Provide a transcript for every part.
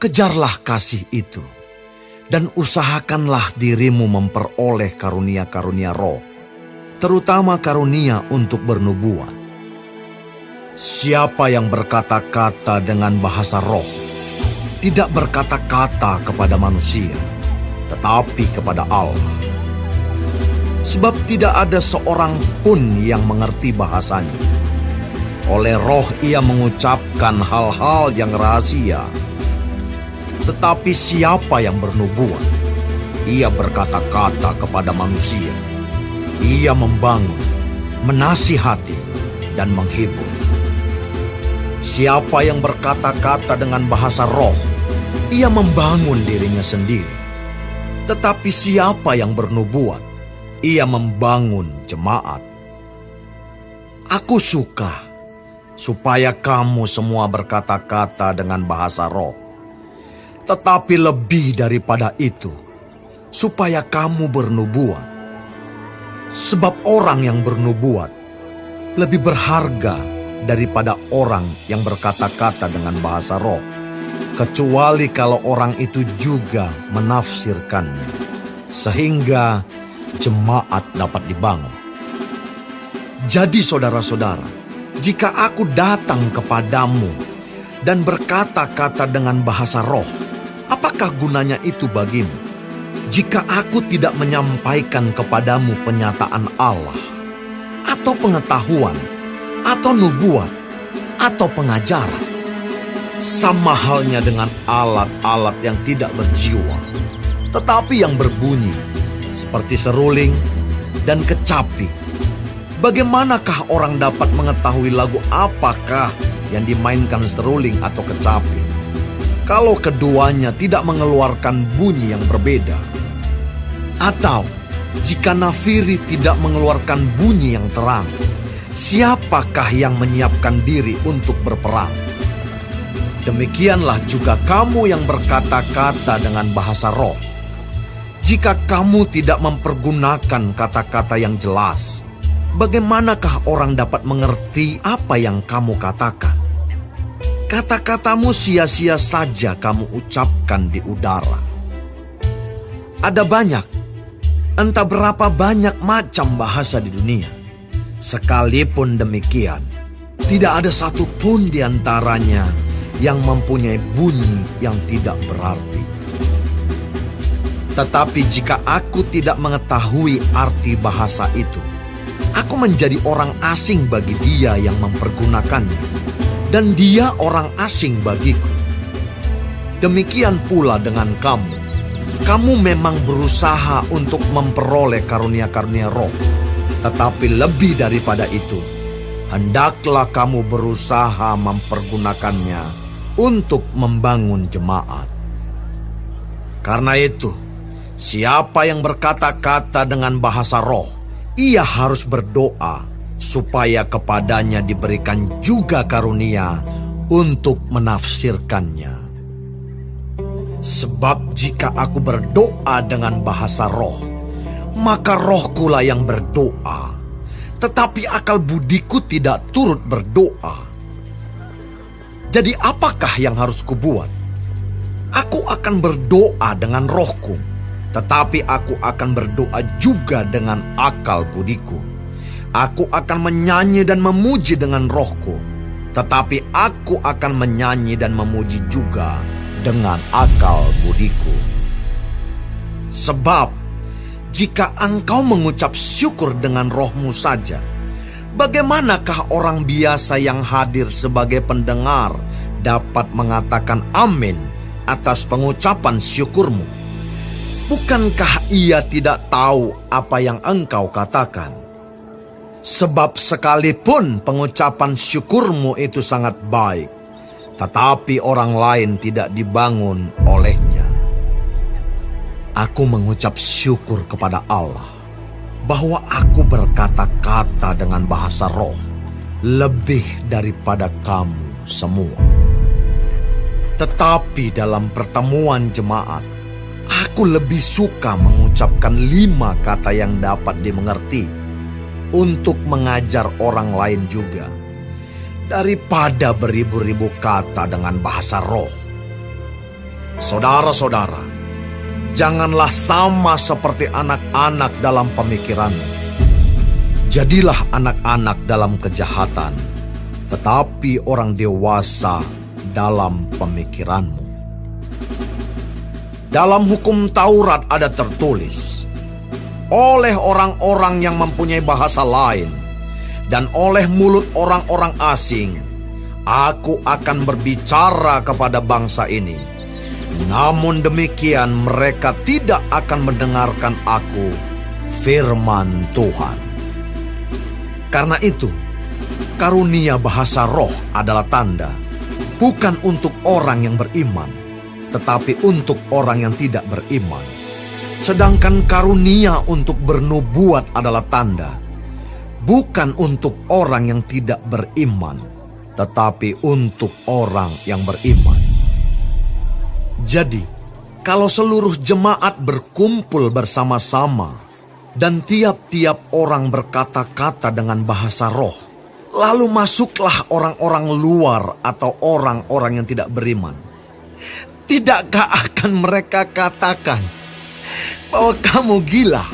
Kejarlah kasih itu, dan usahakanlah dirimu memperoleh karunia-karunia roh, terutama karunia untuk bernubuat. Siapa yang berkata-kata dengan bahasa roh, tidak berkata-kata kepada manusia, tetapi kepada Allah. Sebab tidak ada seorang pun yang mengerti bahasanya. Oleh roh ia mengucapkan hal-hal yang rahasia. Tetapi siapa yang bernubuat, ia berkata-kata kepada manusia. Ia membangun, menasihati, dan menghibur. Siapa yang berkata-kata dengan bahasa roh, ia membangun dirinya sendiri. Tetapi siapa yang bernubuat, ia membangun jemaat. Aku suka supaya kamu semua berkata-kata dengan bahasa roh. Tetapi lebih daripada itu, supaya kamu bernubuat. Sebab orang yang bernubuat lebih berharga daripada orang yang berkata-kata dengan bahasa roh, kecuali kalau orang itu juga menafsirkannya, sehingga jemaat dapat dibangun. Jadi saudara-saudara, jika aku datang kepadamu dan berkata-kata dengan bahasa roh, apakah gunanya itu bagimu? Jika aku tidak menyampaikan kepadamu penyataan Allah, atau pengetahuan, atau nubuat, atau pengajaran, sama halnya dengan alat-alat yang tidak berjiwa, tetapi yang berbunyi, seperti seruling dan kecapi. Bagaimanakah orang dapat mengetahui lagu apakah yang dimainkan seruling atau kecapi, kalau keduanya tidak mengeluarkan bunyi yang berbeda? Atau jika nafiri tidak mengeluarkan bunyi yang terang, siapakah yang menyiapkan diri untuk berperang? Demikianlah juga kamu yang berkata-kata dengan bahasa roh. Jika kamu tidak mempergunakan kata-kata yang jelas, bagaimanakah orang dapat mengerti apa yang kamu katakan? Kata-katamu sia-sia saja kamu ucapkan di udara. Ada banyak, entah berapa banyak macam bahasa di dunia. Sekalipun demikian, tidak ada satupun di antaranya yang mempunyai bunyi yang tidak berarti. Tetapi jika aku tidak mengetahui arti bahasa itu, aku menjadi orang asing bagi dia yang mempergunakannya, dan dia orang asing bagiku. Demikian pula dengan kamu. Kamu memang berusaha untuk memperoleh karunia-karunia roh, tetapi lebih daripada itu, hendaklah kamu berusaha mempergunakannya untuk membangun jemaat. Karena itu, siapa yang berkata-kata dengan bahasa roh, ia harus berdoa supaya kepadanya diberikan juga karunia untuk menafsirkannya. Sebab jika aku berdoa dengan bahasa roh, maka rohkulah yang berdoa, tetapi akal budiku tidak turut berdoa. Jadi apakah yang harus kubuat? Aku akan berdoa dengan rohku, tetapi aku akan berdoa juga dengan akal budiku. Aku akan menyanyi dan memuji dengan rohku, tetapi aku akan menyanyi dan memuji juga dengan akal budiku. Sebab jika engkau mengucap syukur dengan rohmu saja, bagaimanakah orang biasa yang hadir sebagai pendengar dapat mengatakan amin atas pengucapan syukurmu? Bukankah ia tidak tahu apa yang engkau katakan? Sebab sekalipun pengucapan syukurmu itu sangat baik, tetapi orang lain tidak dibangun olehnya. Aku mengucap syukur kepada Allah bahwa aku berkata-kata dengan bahasa roh lebih daripada kamu semua. Tetapi dalam pertemuan jemaat, aku lebih suka mengucapkan 5 kata yang dapat dimengerti untuk mengajar orang lain juga, daripada beribu-ribu kata dengan bahasa roh. Saudara-saudara, janganlah sama seperti anak-anak dalam pemikiranmu. Jadilah anak-anak dalam kejahatan, tetapi orang dewasa dalam pemikiranmu. Dalam hukum Taurat ada tertulis, oleh orang-orang yang mempunyai bahasa lain dan oleh mulut orang-orang asing, aku akan berbicara kepada bangsa ini. Namun demikian mereka tidak akan mendengarkan aku, firman Tuhan. Karena itu, karunia bahasa roh adalah tanda, bukan untuk orang yang beriman, tetapi untuk orang yang tidak beriman. Sedangkan karunia untuk bernubuat adalah tanda, bukan untuk orang yang tidak beriman, tetapi untuk orang yang beriman. Jadi, kalau seluruh jemaat berkumpul bersama-sama dan tiap-tiap orang berkata-kata dengan bahasa roh, lalu masuklah orang-orang luar atau orang-orang yang tidak beriman, tidakkah akan mereka katakan bahwa kamu gila?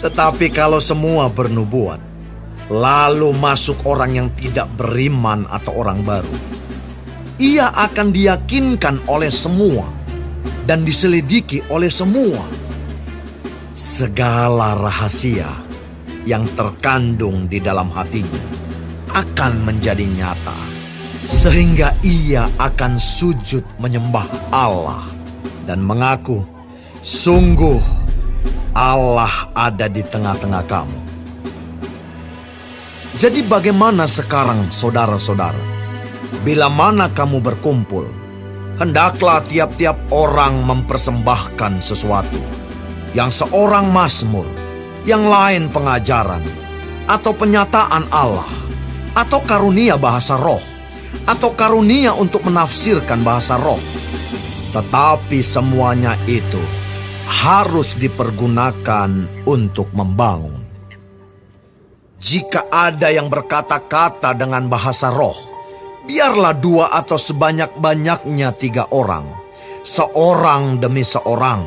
Tetapi kalau semua bernubuat, lalu masuk orang yang tidak beriman atau orang baru, ia akan diyakinkan oleh semua dan diselidiki oleh semua. Segala rahasia yang terkandung di dalam hatinya akan menjadi nyata, sehingga ia akan sujud menyembah Allah dan mengaku, sungguh Allah ada di tengah-tengah kamu. Jadi bagaimana sekarang saudara-saudara? Bila mana kamu berkumpul, hendaklah tiap-tiap orang mempersembahkan sesuatu. Yang seorang mazmur, yang lain pengajaran, atau penyataan Allah, atau karunia bahasa roh, atau karunia untuk menafsirkan bahasa roh. Tetapi semuanya itu harus dipergunakan untuk membangun. Jika ada yang berkata-kata dengan bahasa roh, biarlah 2 atau sebanyak-banyaknya 3 orang, seorang demi seorang,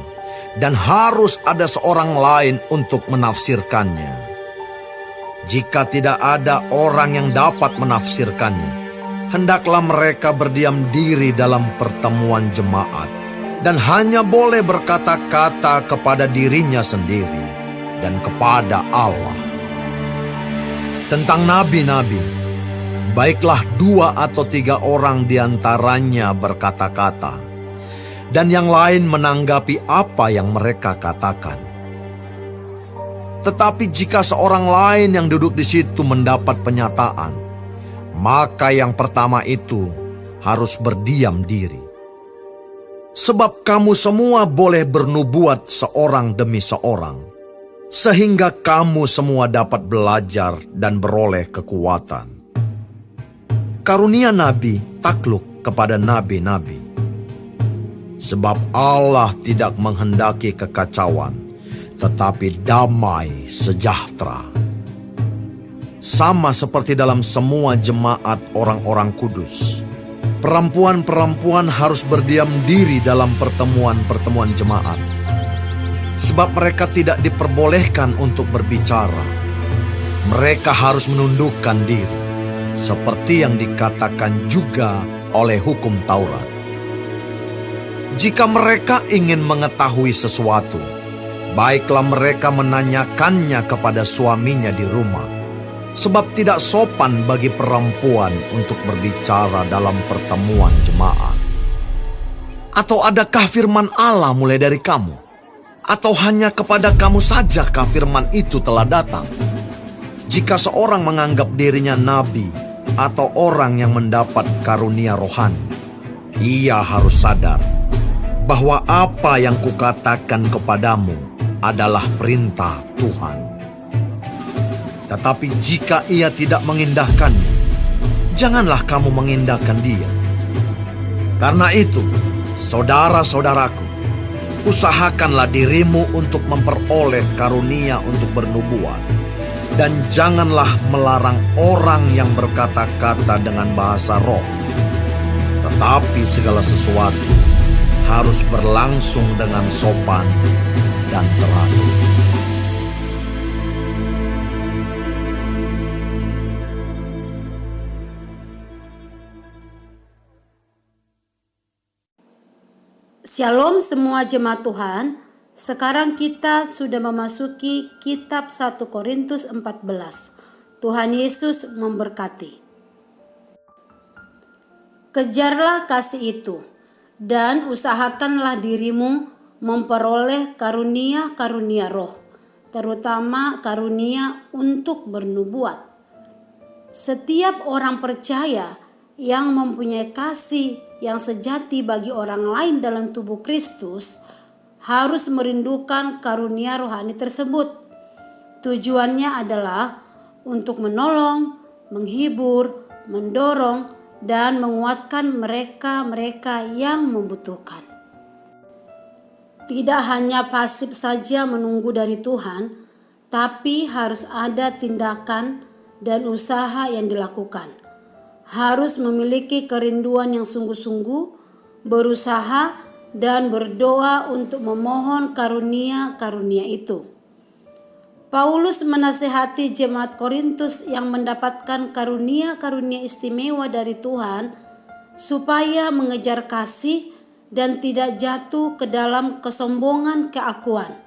dan harus ada seorang lain untuk menafsirkannya. Jika tidak ada orang yang dapat menafsirkannya, hendaklah mereka berdiam diri dalam pertemuan jemaat, dan hanya boleh berkata-kata kepada dirinya sendiri dan kepada Allah. Tentang nabi-nabi, baiklah 2 atau 3 orang diantaranya berkata-kata, dan yang lain menanggapi apa yang mereka katakan. Tetapi jika seorang lain yang duduk di situ mendapat penyataan, maka yang pertama itu harus berdiam diri. Sebab kamu semua boleh bernubuat seorang demi seorang, sehingga kamu semua dapat belajar dan beroleh kekuatan. Karunia nabi takluk kepada nabi-nabi. Sebab Allah tidak menghendaki kekacauan, tetapi damai sejahtera. Sama seperti dalam semua jemaat orang-orang kudus, perempuan-perempuan harus berdiam diri dalam pertemuan-pertemuan jemaat. Sebab mereka tidak diperbolehkan untuk berbicara. Mereka harus menundukkan diri, seperti yang dikatakan juga oleh hukum Taurat. Jika mereka ingin mengetahui sesuatu, baiklah mereka menanyakannya kepada suaminya di rumah, sebab tidak sopan bagi perempuan untuk berbicara dalam pertemuan jemaat. Atau adakah firman Allah mulai dari kamu? Atau hanya kepada kamu sajakah firman itu telah datang? Jika seorang menganggap dirinya nabi atau orang yang mendapat karunia rohani, ia harus sadar bahwa apa yang kukatakan kepadamu adalah perintah Tuhan. Tetapi jika ia tidak mengindahkannya, janganlah kamu mengindahkan dia. Karena itu, saudara-saudaraku, usahakanlah dirimu untuk memperoleh karunia untuk bernubuat, dan janganlah melarang orang yang berkata-kata dengan bahasa roh. Tetapi segala sesuatu harus berlangsung dengan sopan dan teratur. Shalom semua jemaat Tuhan. Sekarang kita sudah memasuki kitab 1 Korintus 14. Tuhan Yesus memberkati. Kejarlah kasih itu dan usahakanlah dirimu memperoleh karunia-karunia roh, terutama karunia untuk bernubuat. Setiap orang percaya yang mempunyai kasih yang sejati bagi orang lain dalam tubuh Kristus harus merindukan karunia rohani tersebut. Tujuannya adalah untuk menolong, menghibur, mendorong, dan menguatkan mereka-mereka yang membutuhkan. Tidak hanya pasif saja menunggu dari Tuhan, tapi harus ada tindakan dan usaha yang dilakukan. Harus memiliki kerinduan yang sungguh-sungguh, berusaha dan berdoa untuk memohon karunia-karunia itu. Paulus menasihati jemaat Korintus yang mendapatkan karunia-karunia istimewa dari Tuhan supaya mengejar kasih dan tidak jatuh ke dalam kesombongan keakuan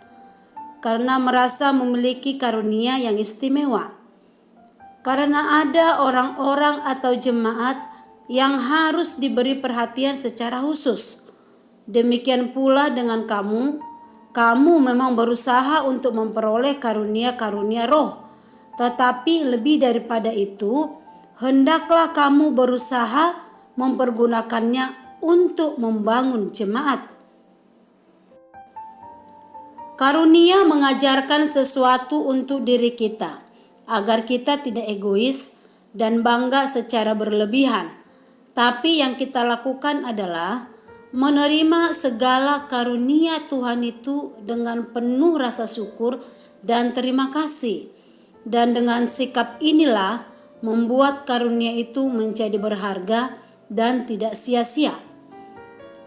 karena merasa memiliki karunia yang istimewa. Karena ada orang-orang atau jemaat yang harus diberi perhatian secara khusus. Demikian pula dengan kamu memang berusaha untuk memperoleh karunia-karunia roh. Tetapi lebih daripada itu, hendaklah kamu berusaha mempergunakannya untuk membangun jemaat. Karunia mengajarkan sesuatu untuk diri kita, agar kita tidak egois dan bangga secara berlebihan. Tapi yang kita lakukan adalah menerima segala karunia Tuhan itu dengan penuh rasa syukur dan terima kasih. Dan dengan sikap inilah membuat karunia itu menjadi berharga dan tidak sia-sia.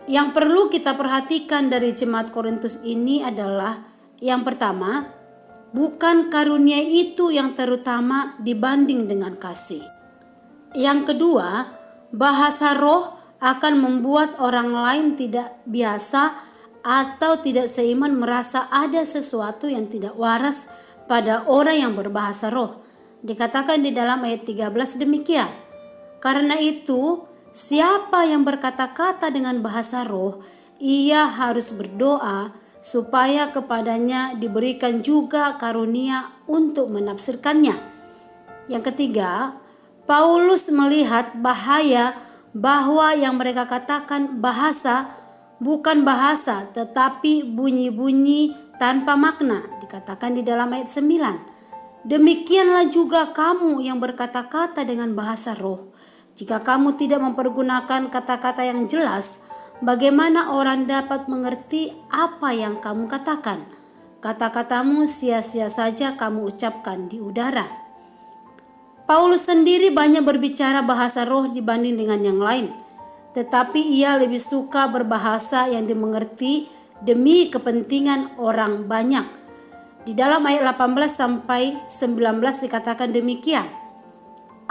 Yang perlu kita perhatikan dari jemaat Korintus ini adalah yang pertama, bukan karunia itu yang terutama dibanding dengan kasih. Yang kedua, bahasa roh akan membuat orang lain tidak biasa atau tidak seiman merasa ada sesuatu yang tidak waras pada orang yang berbahasa roh. Dikatakan di dalam ayat 13 demikian. Karena itu, siapa yang berkata-kata dengan bahasa roh, ia harus berdoa supaya kepadanya diberikan juga karunia untuk menafsirkannya. Yang ketiga, Paulus melihat bahaya bahwa yang mereka katakan bahasa bukan bahasa tetapi bunyi-bunyi tanpa makna. Dikatakan di dalam ayat 9. Demikianlah juga kamu yang berkata-kata dengan bahasa roh. Jika kamu tidak mempergunakan kata-kata yang jelas, bagaimana orang dapat mengerti apa yang kamu katakan? Kata-katamu sia-sia saja kamu ucapkan di udara. Paulus sendiri banyak berbicara bahasa roh dibanding dengan yang lain. Tetapi ia lebih suka berbahasa yang dimengerti demi kepentingan orang banyak. Di dalam ayat 18 sampai 19 dikatakan demikian.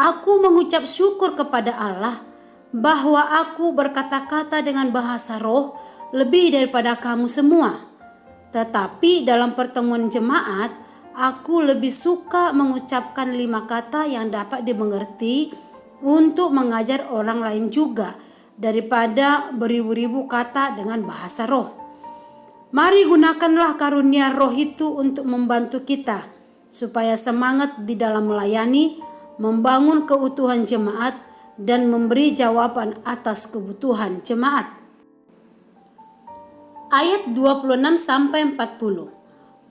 Aku mengucap syukur kepada Allah bahwa aku berkata-kata dengan bahasa roh lebih daripada kamu semua. Tetapi dalam pertemuan jemaat, aku lebih suka mengucapkan 5 kata yang dapat dimengerti untuk mengajar orang lain juga daripada beribu-ribu kata dengan bahasa roh. Mari gunakanlah karunia roh itu untuk membantu kita supaya semangat di dalam melayani, membangun keutuhan jemaat, dan memberi jawaban atas kebutuhan jemaat. Ayat 26-40.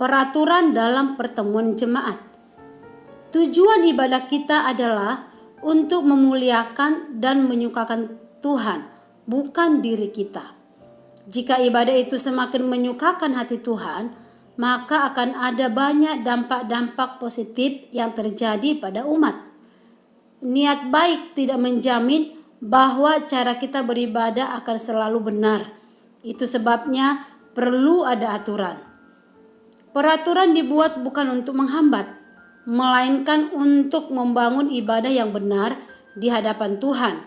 Peraturan dalam pertemuan jemaat. Tujuan ibadah kita adalah untuk memuliakan dan menyukakan Tuhan, bukan diri kita. Jika ibadah itu semakin menyukakan hati Tuhan, maka akan ada banyak dampak-dampak positif yang terjadi pada umat. Niat baik tidak menjamin bahwa cara kita beribadah akan selalu benar. Itu sebabnya perlu ada aturan. Peraturan dibuat bukan untuk menghambat, melainkan untuk membangun ibadah yang benar di hadapan Tuhan,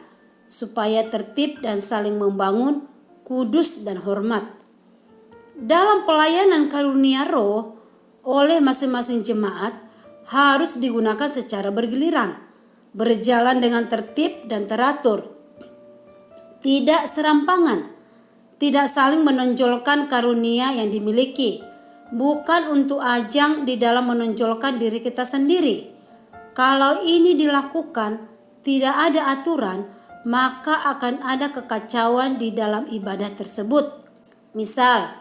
supaya tertib dan saling membangun, kudus dan hormat. Dalam pelayanan karunia Roh oleh masing-masing jemaat harus digunakan secara bergiliran, berjalan dengan tertib dan teratur, tidak serampangan, tidak saling menonjolkan karunia yang dimiliki, bukan untuk ajang di dalam menonjolkan diri kita sendiri. Kalau ini dilakukan, tidak ada aturan, maka akan ada kekacauan di dalam ibadah tersebut. Misal,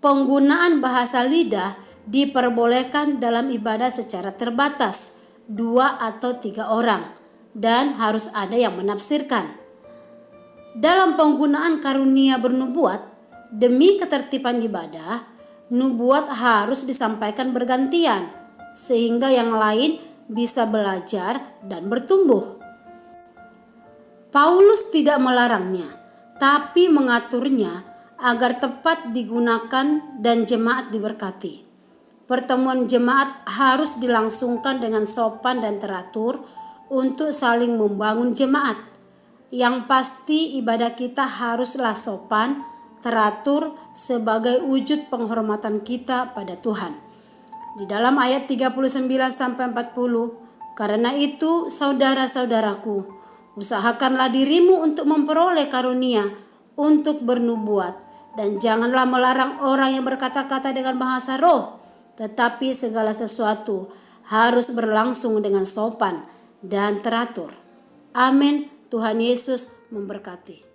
penggunaan bahasa lidah diperbolehkan dalam ibadah secara terbatas, 2 atau 3 orang, dan harus ada yang menafsirkan. Dalam penggunaan karunia bernubuat, demi ketertiban ibadah, nubuat harus disampaikan bergantian, sehingga yang lain bisa belajar dan bertumbuh. Paulus tidak melarangnya, tapi mengaturnya agar tepat digunakan dan jemaat diberkati. Pertemuan jemaat harus dilangsungkan dengan sopan dan teratur untuk saling membangun jemaat. Yang pasti ibadah kita haruslah sopan, teratur sebagai wujud penghormatan kita pada Tuhan. Di dalam ayat 39-40, karena itu saudara-saudaraku, usahakanlah dirimu untuk memperoleh karunia untuk bernubuat, dan janganlah melarang orang yang berkata-kata dengan bahasa roh, tetapi segala sesuatu harus berlangsung dengan sopan dan teratur. Amin. Tuhan Yesus memberkati.